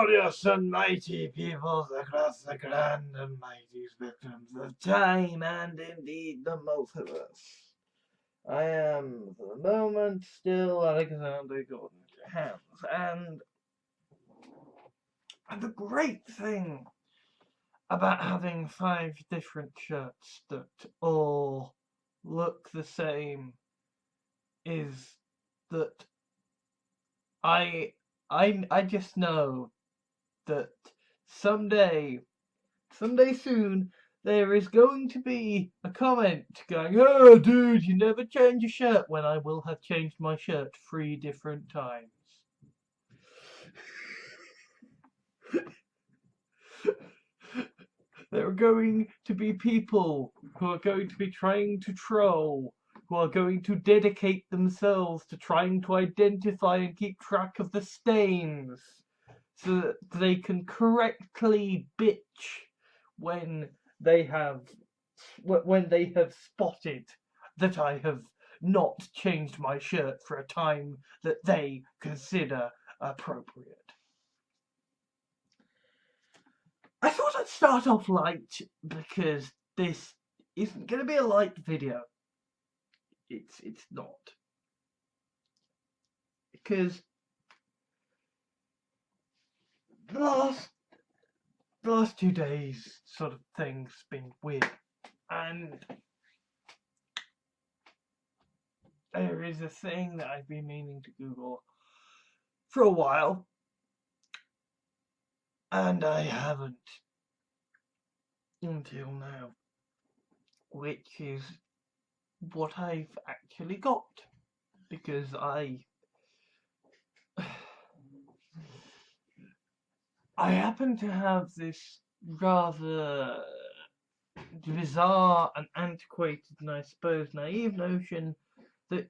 glorious and mighty peoples across the grand and mighty spectrums of time and indeed the multiverse. I am, for the moment, still Alexander Gordon Johans, and the great thing about having 5 different shirts that all look the same is that I just know that someday soon, there is going to be a comment going, "Oh, dude, you never change your shirt," when I will have changed my shirt 3 different times. There are going to be people who are going to be trying to troll, who are going to dedicate themselves to trying to identify and keep track of the stains, so that they can correctly bitch when they have spotted that I have not changed my shirt for a time that they consider appropriate. I thought I'd start off light because this isn't going to be a light video. It's not. Because the last 2 days sort of thing's been weird. And there is a thing that I've been meaning to Google for a while, and I haven't until now, which is what I've actually got, because I happen to have this rather bizarre and antiquated and I suppose naive notion that,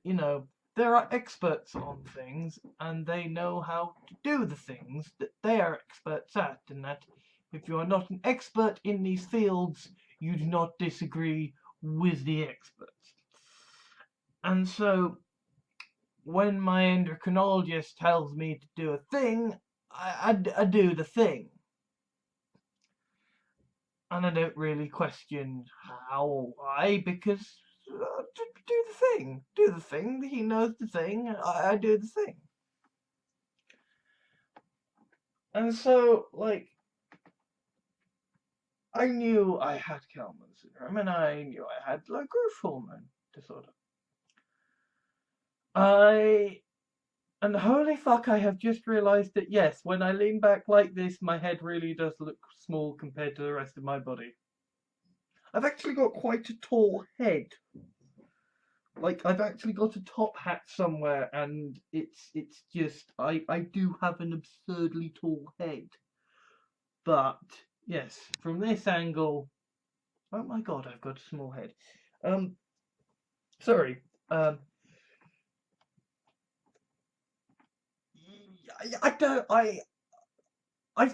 there are experts on things and they know how to do the things that they are experts at, and that if you are not an expert in these fields, you do not disagree with the experts. And so when my endocrinologist tells me to do a thing, I do the thing. And I don't really question how or why, because do the thing. He knows the thing. I do the thing. And so, I knew I had Kalman syndrome, and I knew I had low growth hormone disorder. And holy fuck, I have just realised that yes, when I lean back like this, my head really does look small compared to the rest of my body. I've actually got quite a tall head. I've actually got a top hat somewhere, and it's just, I do have an absurdly tall head. But, yes, from this angle, oh my god, I've got a small head. Sorry, I've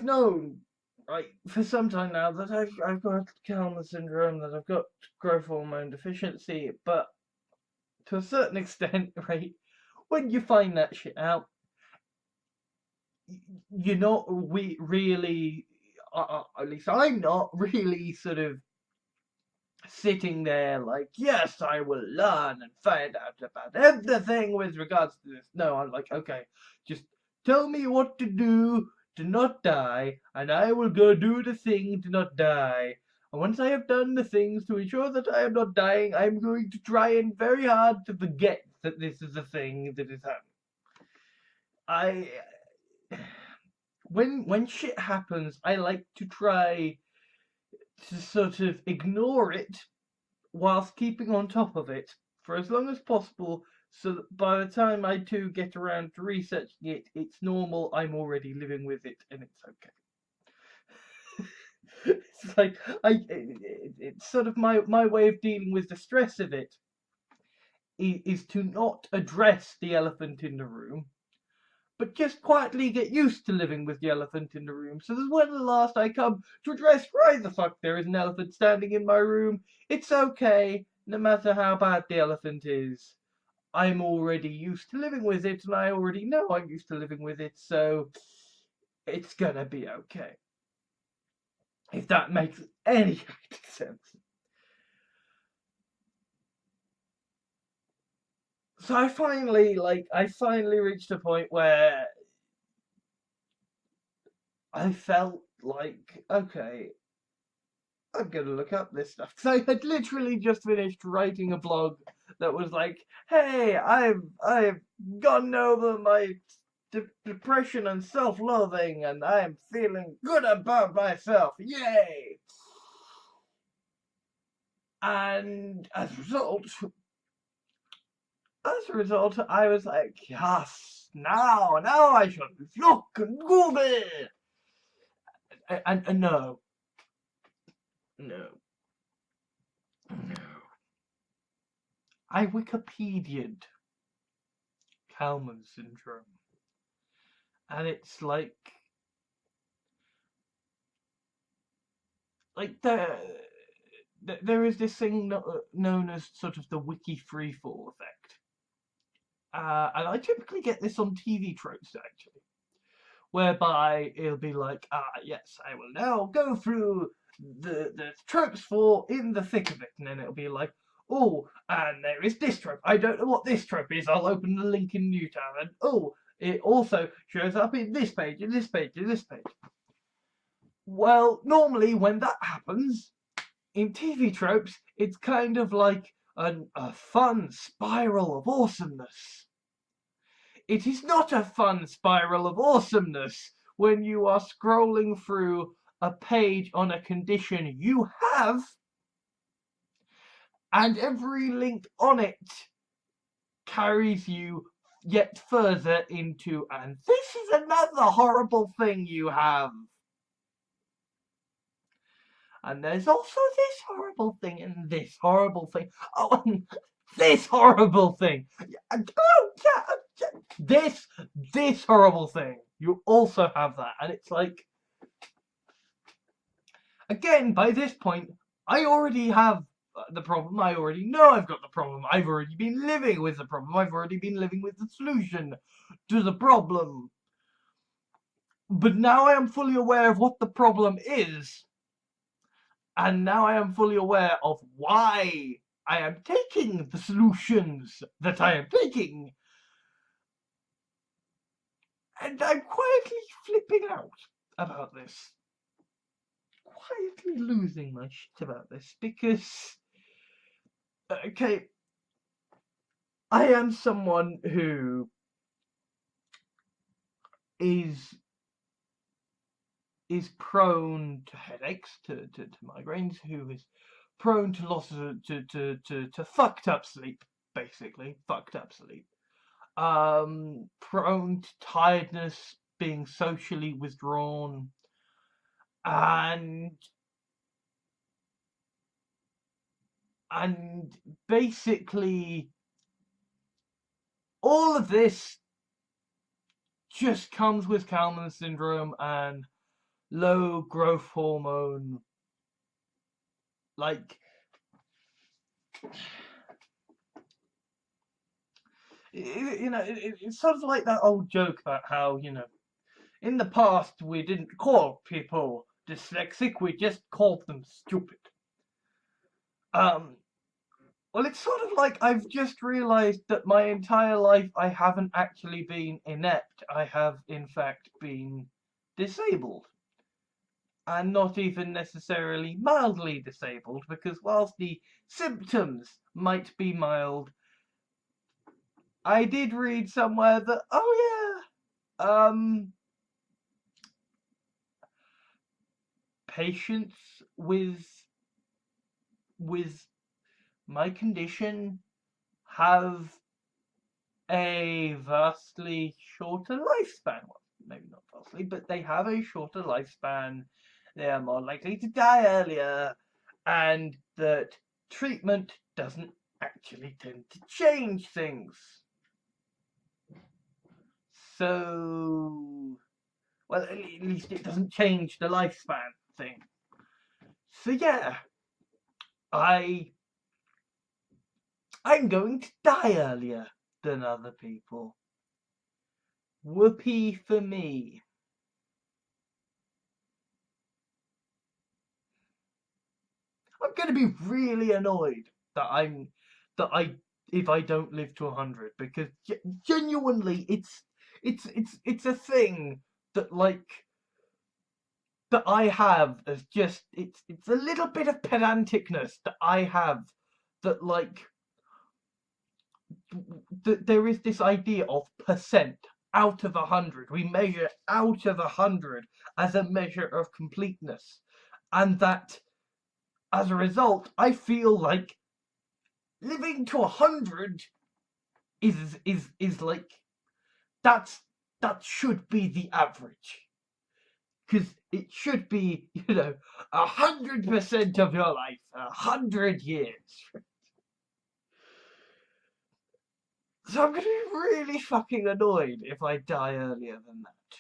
known, right, for some time now that I've got Kalman syndrome, that I've got growth hormone deficiency, but to a certain extent, right, when you find that shit out, you're not really, at least I'm not really sort of sitting there like, yes, I will learn and find out about everything with regards to this. No, I'm like, okay, just tell me what to do to not die, and I will go do the thing to not die. And once I have done the things to ensure that I am not dying, I'm going to try and very hard to forget that this is a thing that is happening. When shit happens, I like to try to sort of ignore it whilst keeping on top of it for as long as possible, so that by the time I too get around to researching it, it's normal, I'm already living with it, and it's okay. It's like, it's sort of my way of dealing with the stress of it is to not address the elephant in the room, but just quietly get used to living with the elephant in the room. So that when at last I come to address why the fuck there is an elephant standing in my room, it's okay, no matter how bad the elephant is. I'm already used to living with it, and I already know I'm used to living with it, so it's gonna be okay. If that makes any sense. So I finally reached a point where I felt like, okay, I'm gonna look up this stuff. Because I had literally just finished writing a blog that was like, hey, I've gotten over my depression and self-loathing, and I'm feeling good about myself. Yay! And as a result, I was like, yes, now I should look and Google. And no, no, no. I Wikipedia'd Kalman syndrome, and it's like there is this thing known as sort of the wiki freefall effect, and I typically get this on TV tropes actually, whereby it'll be like, yes, I will now go through the tropes for In the Thick of It, and then it'll be like, oh, and there is this trope. I don't know what this trope is. I'll open the link in Newtown, and oh, it also shows up in this page, in this page, in this page. Well, normally when that happens in TV tropes, it's kind of like a fun spiral of awesomeness. It is not a fun spiral of awesomeness when you are scrolling through a page on a condition you have, and every link on it carries you yet further into, and this is another horrible thing you have. And there's also this horrible thing, and this horrible thing. Oh, and this horrible thing. Oh, yeah, this horrible thing. You also have that, and it's like, again, by this point, I already have the problem. I already know I've got the problem. I've already been living with the problem. I've already been living with the solution to the problem. But now I am fully aware of what the problem is. And now I am fully aware of why I am taking the solutions that I am taking. And I'm quietly flipping out about this. Quietly losing my shit about this because, okay, I am someone who is prone to headaches, to migraines, who is prone to losses, to fucked up sleep, basically, fucked up sleep. Prone to tiredness, being socially withdrawn, and basically all of this just comes with Kalman syndrome and low growth hormone. Like, it's sort of like that old joke about how, in the past we didn't call people dyslexic, we just called them stupid. Well, it's sort of like I've just realized that my entire life I haven't actually been inept. I have, in fact, been disabled. And not even necessarily mildly disabled, because whilst the symptoms might be mild, I did read somewhere that, patients with my condition have a vastly shorter lifespan. Well, maybe not vastly, but they have a shorter lifespan. They are more likely to die earlier, and that treatment doesn't actually tend to change things. So, well, at least it doesn't change the lifespan thing. So yeah, I'm going to die earlier than other people. Whoopee for me. going to be really annoyed if I don't live to 100, because genuinely it's a thing that that I have as just it's a little bit of pedanticness that I have, that there is this idea of percent out of 100. We measure out of 100 as a measure of completeness, and that as a result, I feel like living to 100 is like that should be the average, because it should be 100% of your life, 100 years. So I'm gonna be really fucking annoyed if I die earlier than that.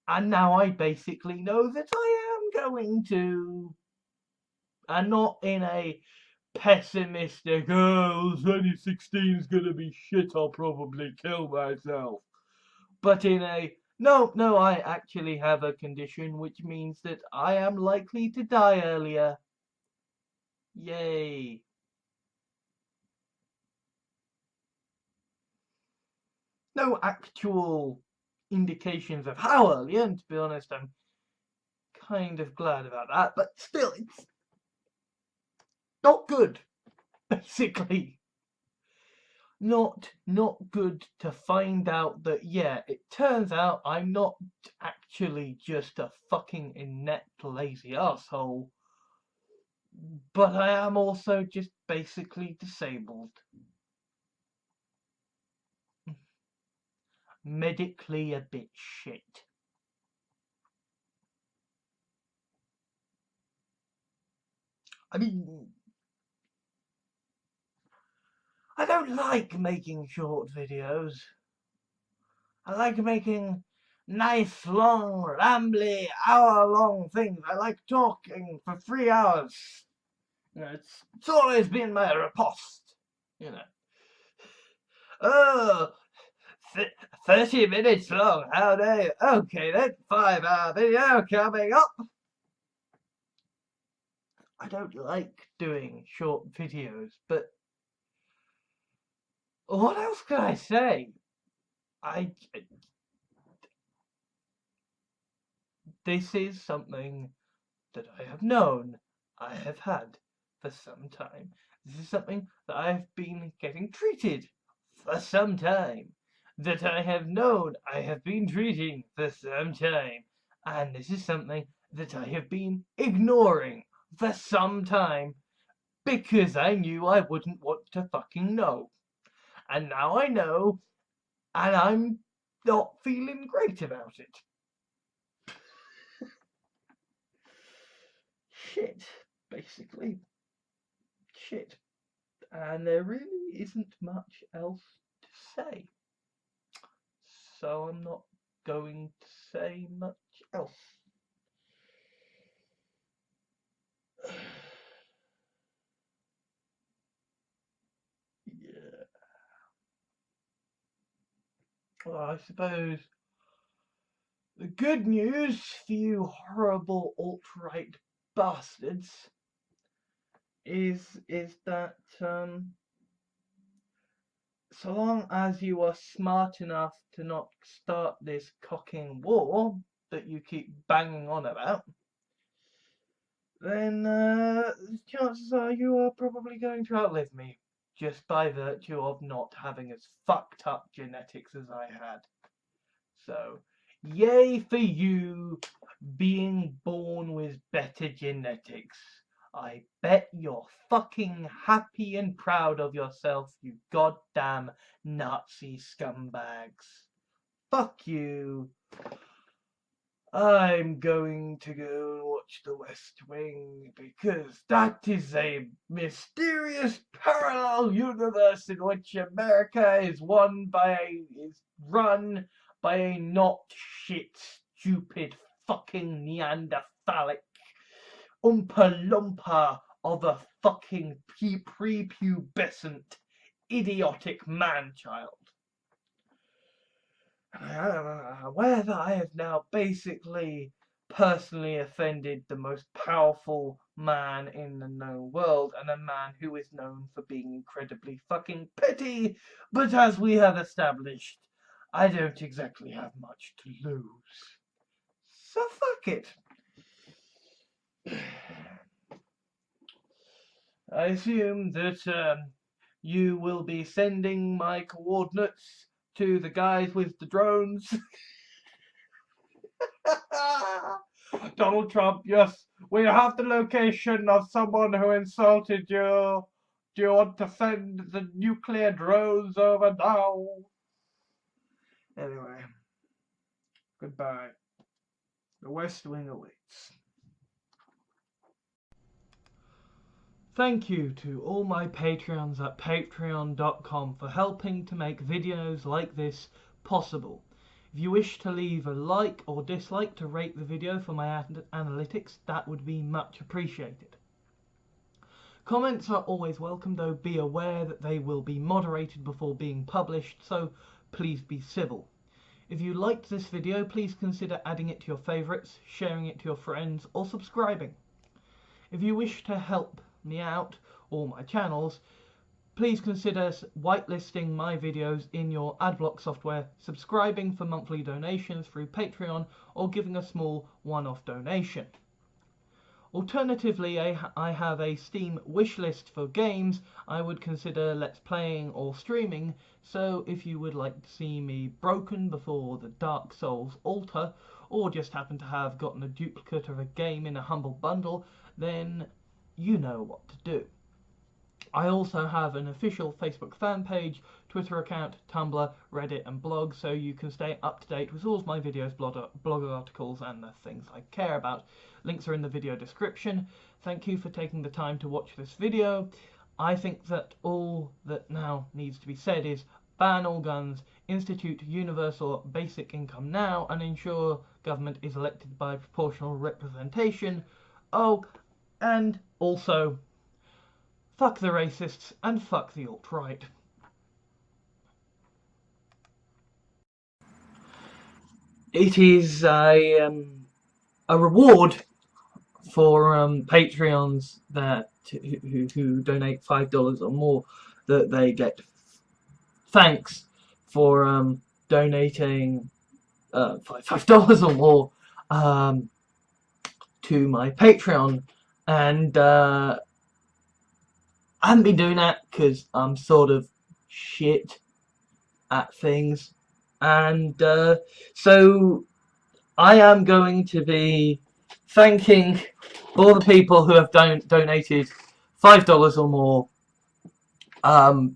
And now I basically know that I am going to, and not in a pessimistic, oh, 2016 is gonna be shit, I'll probably kill myself. But in a, no, I actually have a condition which means that I am likely to die earlier. Yay. No actual indications of how early, and to be honest, I'm kind of glad about that, but still, it's not good, basically. Not good to find out that, yeah, it turns out I'm not actually just a fucking inept, lazy asshole, but I am also just basically disabled. Medically a bit shit. I mean, I don't like making short videos. I like making nice, long, rambly, hour-long things. I like talking for 3 hours. It's always been my riposte. Oh, 30 minutes long. How dare you? Okay, then 5-hour video coming up. I don't like doing short videos, but what else can I say? This is something that I have known I have had for some time. This is something that I have been getting treated for some time. That I have known I have been treating for some time. And this is something that I have been ignoring for some time, because I knew I wouldn't want to fucking know. And now I know, and I'm not feeling great about it. Shit, basically. Shit. And there really isn't much else to say. So I'm not going to say much else. Yeah. Well, I suppose the good news for you horrible alt-right bastards is that so long as you are smart enough to not start this cocking war that you keep banging on about, then chances are you are probably going to outlive me, just by virtue of not having as fucked up genetics as I had. So, yay for you being born with better genetics. I bet you're fucking happy and proud of yourself, you goddamn Nazi scumbags. Fuck you. I'm going to go and watch The West Wing, because that is a mysterious parallel universe in which America is run by a not shit, stupid, fucking Neanderthalic Oompa Loompa of a fucking prepubescent, idiotic man-child. I'm aware that I have now basically personally offended the most powerful man in the known world, and a man who is known for being incredibly fucking petty. But as we have established, I don't exactly have much to lose. So fuck it. I assume that you will be sending my coordinates to the guys with the drones. Donald Trump, yes, we have the location of someone who insulted you. Do you want to send the nuclear drones over now? Anyway, goodbye. The West Wing awaits. Thank you to all my Patreons at patreon.com for helping to make videos like this possible. If you wish to leave a like or dislike to rate the video for my analytics, that would be much appreciated. Comments are always welcome, though be aware that they will be moderated before being published, so please be civil. If you liked this video, please consider adding it to your favourites, sharing it to your friends, or subscribing. If you wish to help me out, or my channels, please consider whitelisting my videos in your adblock software, subscribing for monthly donations through Patreon, or giving a small one-off donation. Alternatively, I have a Steam wishlist for games I would consider let's playing or streaming, so if you would like to see me broken before the Dark Souls altar, or just happen to have gotten a duplicate of a game in a humble bundle, then you know what to do. I also have an official Facebook fan page, Twitter account, Tumblr, Reddit and blog, so you can stay up to date with all of my videos, blog articles and the things I care about. Links are in the video description. Thank you for taking the time to watch this video. I think that all that now needs to be said is ban all guns, institute universal basic income now, and ensure government is elected by proportional representation. Oh, and also, fuck the racists and fuck the alt-right. It is a reward for Patreons that who donate $5 or more, that they get thanks for donating $5 or more to my Patreon, and I haven't been doing that because I'm sort of shit at things, and so I am going to be thanking all the people who have donated $5 or more,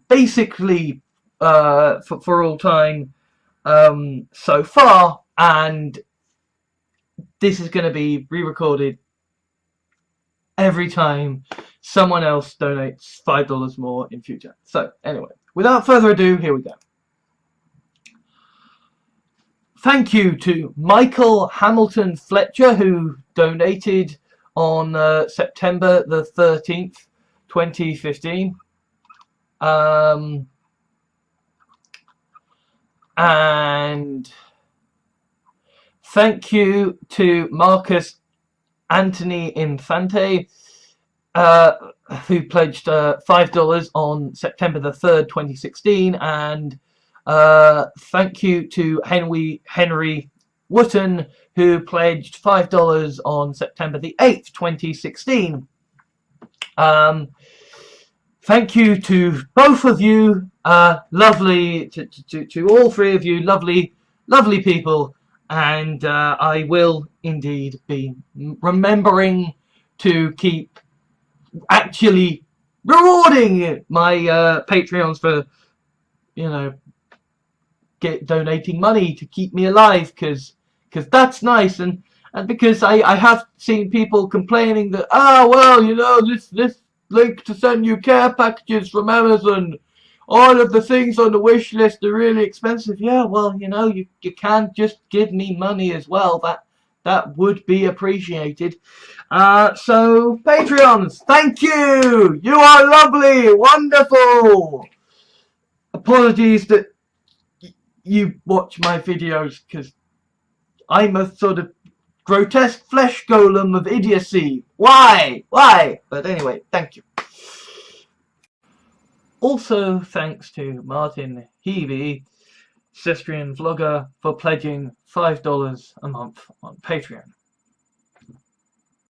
basically for all time so far, and this is going to be re-recorded every time someone else donates $5 more in future. So anyway, without further ado, here we go. Thank you to Michael Hamilton Fletcher, who donated on September the 13th, 2015. And thank you to Marcus Anthony Infante, who pledged $5 on September the 3rd, 2016, and thank you to Henry Wotton, who pledged $5 on September the 8th, 2016. Thank you to both of you, lovely, to all three of you, lovely people, and I will indeed be remembering to keep actually rewarding my Patreons for, you know, donating money to keep me alive, because that's nice, and because I have seen people complaining that, well, you know, this link to send you care packages from Amazon, all of the things on the wish list are really expensive. Yeah, well, you know, you can't just give me money as well. That would be appreciated. So Patreons, thank you. You are lovely, wonderful. Apologies that you watch my videos, because I'm a sort of grotesque flesh golem of idiocy. Why? Why? But anyway, thank you. Also, thanks to Martin Hebe, Cestrian vlogger, for pledging $5 a month on Patreon.